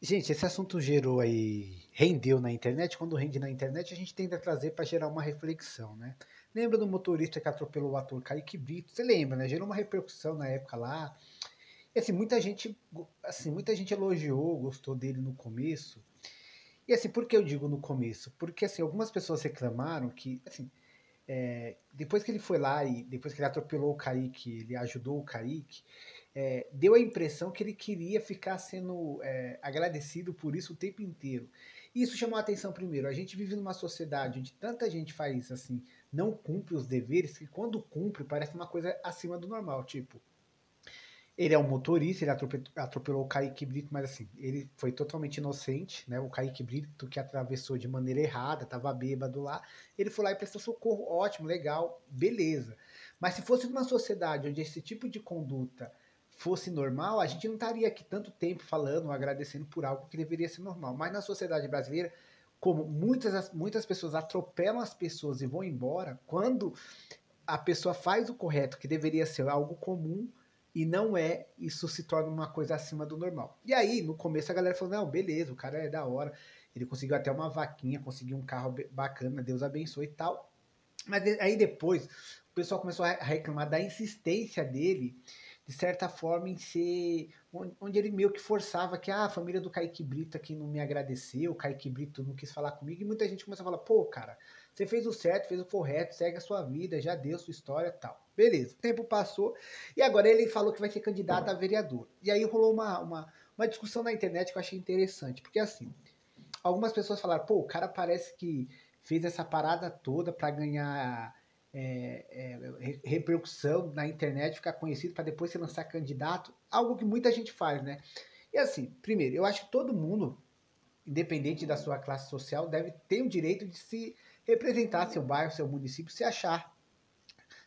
Gente, esse assunto gerou aí, rendeu na internet. Quando rende na internet, a gente tenta trazer para gerar uma reflexão, né? Lembra do motorista que atropelou o ator Kaique Brito? Você lembra, né? Gerou uma repercussão na época lá. E assim, muita gente elogiou, gostou dele no começo. E assim, por que eu digo no começo? Porque assim, algumas pessoas reclamaram que, assim, depois que ele foi lá e depois que ele atropelou o Kaique, ele ajudou o Kaique, deu a impressão que ele queria ficar sendo agradecido por isso o tempo inteiro. E isso chamou a atenção primeiro. A gente vive numa sociedade onde tanta gente faz assim, não cumpre os deveres, que quando cumpre parece uma coisa acima do normal. Tipo, ele é um motorista, ele atropelou o Kaique Brito, mas assim, ele foi totalmente inocente, né? O Kaique Brito que atravessou de maneira errada, tava bêbado lá, ele foi lá e prestou socorro, ótimo, legal, beleza. Mas se fosse numa sociedade onde esse tipo de conduta fosse normal, a gente não estaria aqui tanto tempo falando, agradecendo por algo que deveria ser normal. Mas na sociedade brasileira, como muitas pessoas atropelam as pessoas e vão embora, quando a pessoa faz o correto, que deveria ser algo comum, e não é, isso se torna uma coisa acima do normal. E aí, no começo, a galera falou: não, beleza, o cara é da hora, ele conseguiu até uma vaquinha, conseguiu um carro bacana, Deus abençoe e tal. Mas aí depois, o pessoal começou a reclamar da insistência dele, de certa forma, em ser. Onde ele meio que forçava que a família do Kaique Brito aqui não me agradeceu, o Kaique Brito não quis falar comigo, e muita gente começou a falar: pô, cara, você fez o certo, fez o correto, segue a sua vida, já deu sua história e tal. Beleza, o tempo passou, e agora ele falou que vai ser candidato a vereador. E aí rolou uma discussão na internet que eu achei interessante, porque assim, algumas pessoas falaram, pô, o cara parece que fez essa parada toda para ganhar repercussão na internet, ficar conhecido para depois se lançar candidato, algo que muita gente faz, né? E assim, primeiro, eu acho que todo mundo, independente da sua classe social, deve ter o direito de se representar seu bairro, seu município, se achar,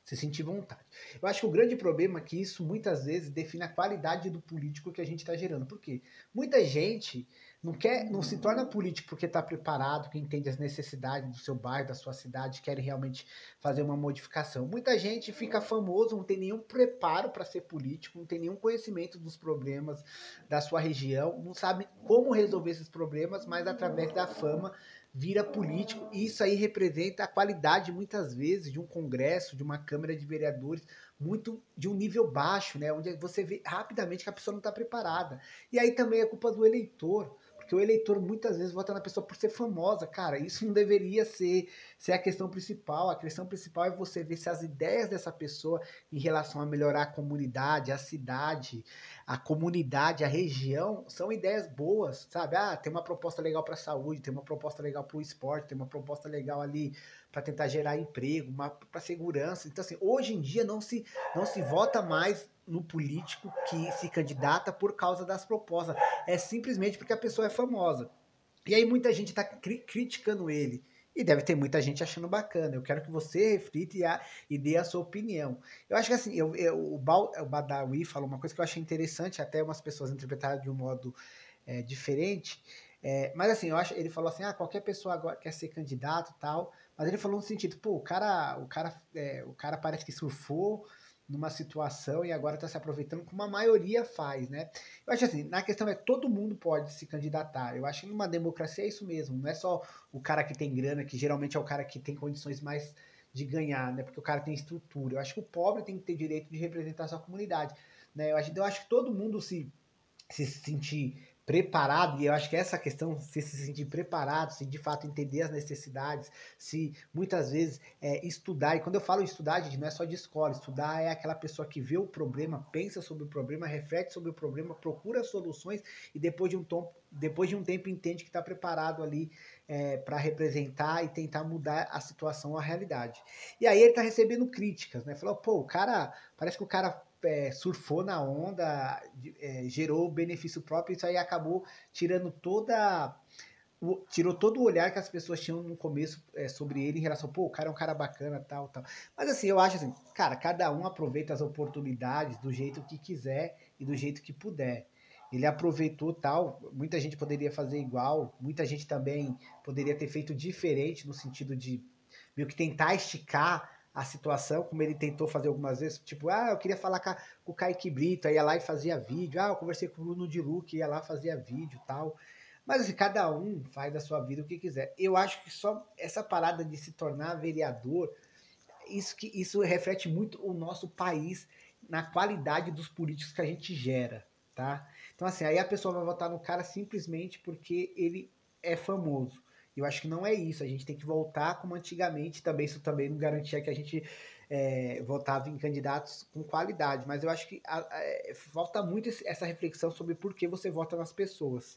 se sentir vontade. Eu acho que o grande problema é que isso muitas vezes define a qualidade do político que a gente está gerando. Por quê? Muita gente não se torna político porque está preparado, que entende as necessidades do seu bairro, da sua cidade, quer realmente fazer uma modificação. Muita gente fica famoso, não tem nenhum preparo para ser político, não tem nenhum conhecimento dos problemas da sua região, não sabe como resolver esses problemas, mas através da fama vira político, e isso aí representa a qualidade, muitas vezes, de um congresso, de uma Câmara de Vereadores, muito de um nível baixo, né? Onde você vê rapidamente que a pessoa não está preparada. E aí também é culpa do eleitor, porque o eleitor muitas vezes vota na pessoa por ser famosa. Cara, isso não deveria ser a questão principal. A questão principal é você ver se as ideias dessa pessoa em relação a melhorar a comunidade, a cidade, a comunidade, a região, são ideias boas, sabe? Ah, tem uma proposta legal para a saúde, tem uma proposta legal para o esporte, tem uma proposta legal ali para tentar gerar emprego, para segurança. Então, assim, hoje em dia não se vota mais no político que se candidata por causa das propostas. É simplesmente porque a pessoa é famosa. E aí muita gente está criticando ele. E deve ter muita gente achando bacana. Eu quero que você reflita e dê a sua opinião. Eu acho que assim, o Badawi falou uma coisa que eu achei interessante, até umas pessoas interpretaram de um modo diferente. Mas assim, ele falou assim, qualquer pessoa agora quer ser candidato e tal. Mas ele falou no sentido, pô, o cara parece que surfou numa situação e agora está se aproveitando como a maioria faz, né? Eu acho assim, na questão todo mundo pode se candidatar. Eu acho que numa democracia é isso mesmo. Não é só o cara que tem grana, que geralmente é o cara que tem condições mais de ganhar, né? Porque o cara tem estrutura. Eu acho que o pobre tem que ter direito de representar a sua comunidade, né? Eu acho que todo mundo se sentir preparado, e eu acho que essa questão, se sentir preparado, se de fato entender as necessidades, se muitas vezes estudar, e quando eu falo estudar, gente, não é só de escola, estudar é aquela pessoa que vê o problema, pensa sobre o problema, reflete sobre o problema, procura soluções e depois de um tempo entende que está preparado ali para representar e tentar mudar a situação, a realidade. E aí ele está recebendo críticas, né? Falou, pô, parece que o cara surfou na onda, gerou benefício próprio, isso aí acabou tirando tirou todo o olhar que as pessoas tinham no começo sobre ele em relação, pô, o cara é um cara bacana, tal, tal. Mas assim, eu acho assim, cara, cada um aproveita as oportunidades do jeito que quiser e do jeito que puder. Ele aproveitou tal, muita gente poderia fazer igual, muita gente também poderia ter feito diferente no sentido de meio que tentar esticar a situação, como ele tentou fazer algumas vezes, tipo, ah, eu queria falar com o Kaique Brito, aí ia lá e fazia vídeo, ah, eu conversei com o Bruno de Luque, ia lá fazia vídeo e tal. Mas assim, cada um faz da sua vida o que quiser. Eu acho que só essa parada de se tornar vereador, isso reflete muito o nosso país na qualidade dos políticos que a gente gera, tá? Então assim, aí a pessoa vai votar no cara simplesmente porque ele é famoso. Eu acho que não é isso. A gente tem que voltar como antigamente também. Isso também não garantia que a gente votava em candidatos com qualidade. Mas eu acho que falta muito essa reflexão sobre por que você vota nas pessoas.